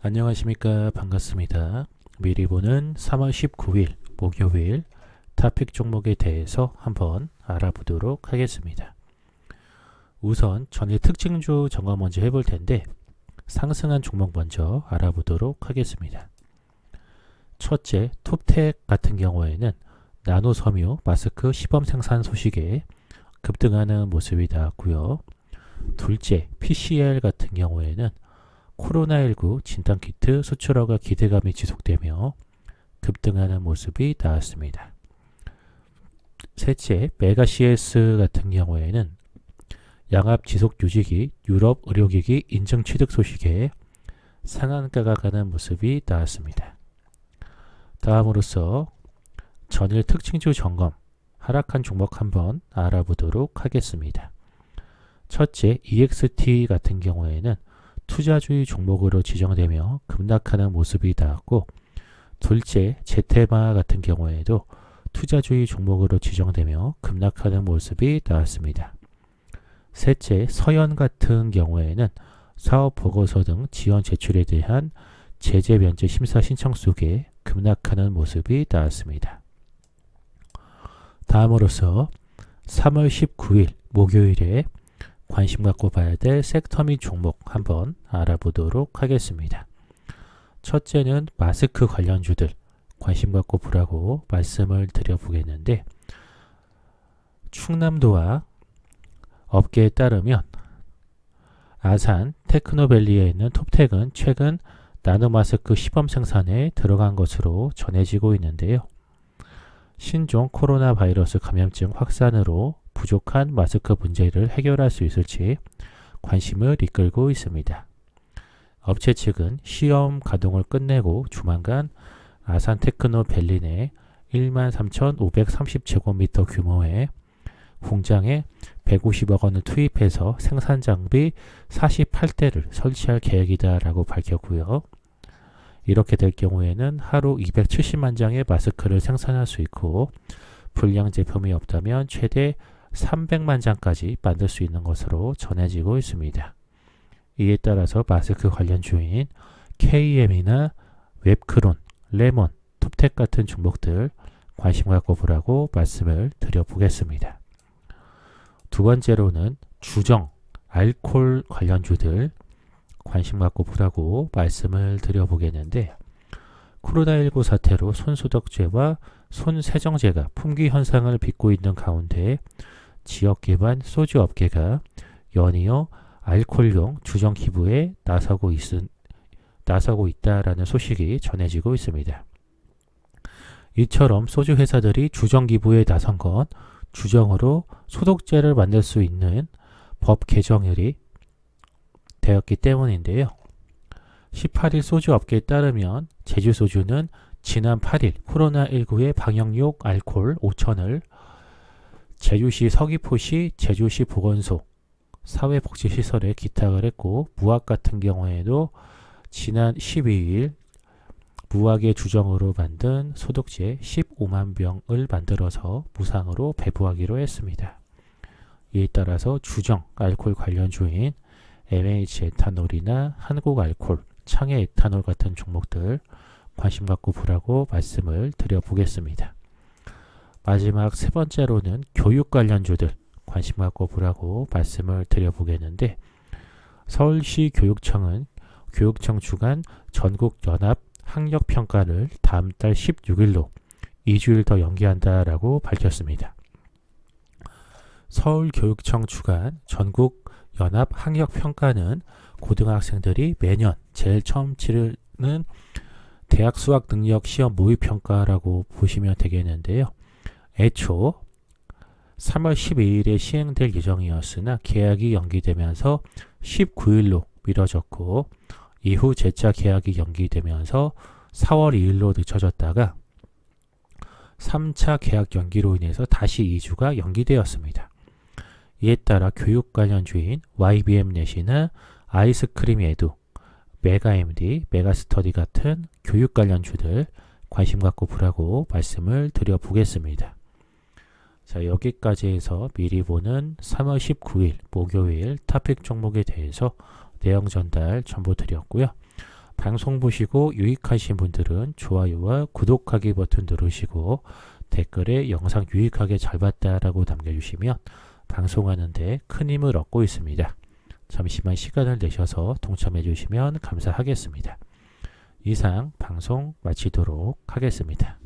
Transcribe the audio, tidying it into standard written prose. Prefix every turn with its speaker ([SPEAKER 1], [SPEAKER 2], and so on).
[SPEAKER 1] 안녕하십니까. 반갑습니다. 미리 보는 3월 19일 목요일 토픽 종목에 대해서 한번 알아보도록 하겠습니다. 우선 전일 특징주 점검 먼저 해볼 텐데 상승한 종목 먼저 알아보도록 하겠습니다. 첫째, 톱텍 같은 경우에는 나노섬유 마스크 시범 생산 소식에 급등하는 모습이 나왔고요. 둘째, PCL 같은 경우에는 코로나19 진단키트 수출허가 기대감이 지속되며 급등하는 모습이 나왔습니다. 셋째, 메가 CS 같은 경우에는 양압 지속 유지기 유럽 의료기기 인증 취득 소식에 상한가가 가는 모습이 나왔습니다. 다음으로서 전일 특징주 점검 하락한 종목 한번 알아보도록 하겠습니다. 첫째, EXT 같은 경우에는 투자주의 종목으로 지정되며 급락하는 모습이 나왔고, 둘째, 제테마 같은 경우에도 투자주의 종목으로 지정되며 급락하는 모습이 나왔습니다. 셋째, 서현 같은 경우에는 사업보고서 등 지원 제출에 대한 제재 면제 심사 신청 속에 급락하는 모습이 나왔습니다. 다음으로서 3월 19일 목요일에 관심 갖고 봐야 될 섹터 및 종목 한번 알아보도록 하겠습니다. 첫째는 마스크 관련주들 관심 갖고 보라고 말씀을 드려보겠는데, 충남도와 업계에 따르면 아산 테크노밸리에 있는 톱텍은 최근 나노마스크 시범 생산에 들어간 것으로 전해지고 있는데요. 신종 코로나 바이러스 감염증 확산으로 부족한 마스크 문제를 해결할 수 있을지 관심을 이끌고 있습니다. 업체 측은 시험 가동을 끝내고 조만간 아산 테크노밸리 내 13,530제곱미터 규모의 공장에 150억 원을 투입해서 생산 장비 48대를 설치할 계획이다 라고 밝혔고요. 이렇게 될 경우에는 하루 270만 장의 마스크를 생산할 수 있고, 불량 제품이 없다면 최대 300만 장까지 만들 수 있는 것으로 전해지고 있습니다. 이에 따라서 마스크 관련주인 KM이나 웹크론, 레몬, 톱텍 같은 종목들 관심 갖고 보라고 말씀을 드려보겠습니다. 두 번째로는 주정, 알코올 관련주들 관심 갖고 보라고 말씀을 드려보겠는데, 코로나19 사태로 손소독제와 손세정제가 품귀 현상을 빚고 있는 가운데 지역 기반 소주 업계가 연이어 알코올용 주정 기부에 나서고 있다라는 소식이 전해지고 있습니다. 이처럼 소주 회사들이 주정 기부에 나선 건 주정으로 소독제를 만들 수 있는 법 개정일이 되었기 때문인데요. 18일 소주 업계에 따르면 제주소주는 지난 8일 코로나19의 방역용 알코올 5천을 제주시 서귀포시 제주시 보건소 사회복지시설에 기탁을 했고, 무학 같은 경우에도 지난 12일 무학의 주정으로 만든 소독제 15만 병을 만들어서 무상으로 배부하기로 했습니다. 이에 따라서 주정 알코올 관련주인 MH 에탄올이나 한국알콜, 창해 에탄올 같은 종목들 관심 갖고 보라고 말씀을 드려보겠습니다. 마지막 세 번째로는 교육 관련주들 관심 갖고 보라고 말씀을 드려보겠는데, 서울시 교육청은 교육청 주관 전국연합 학력평가를 다음 달 16일로 2주일 더 연기한다라고 밝혔습니다. 서울교육청 주관 전국연합 학력평가는 고등학생들이 매년 제일 처음 치르는 대학 수학 능력 시험 모의평가라고 보시면 되겠는데요. 애초 3월 12일에 시행될 예정이었으나 계약이 연기되면서 19일로 미뤄졌고, 이후 재차 계약이 연기되면서 4월 2일로 늦춰졌다가 3차 계약 연기로 인해서 다시 2주가 연기되었습니다. 이에 따라 교육 관련주인 YBM넷이나 아이스크림 에두, 메가MD, 메가스터디 같은 교육 관련주들 관심 갖고 보라고 말씀을 드려보겠습니다. 자, 여기까지 해서 미리 보는 3월 19일 목요일 토픽 종목에 대해서 내용 전달 전부 드렸고요. 방송 보시고 유익하신 분들은 좋아요와 구독하기 버튼 누르시고 댓글에 영상 유익하게 잘 봤다라고 남겨주시면 방송하는데 큰 힘을 얻고 있습니다. 잠시만 시간을 내셔서 동참해 주시면 감사하겠습니다. 이상 방송 마치도록 하겠습니다.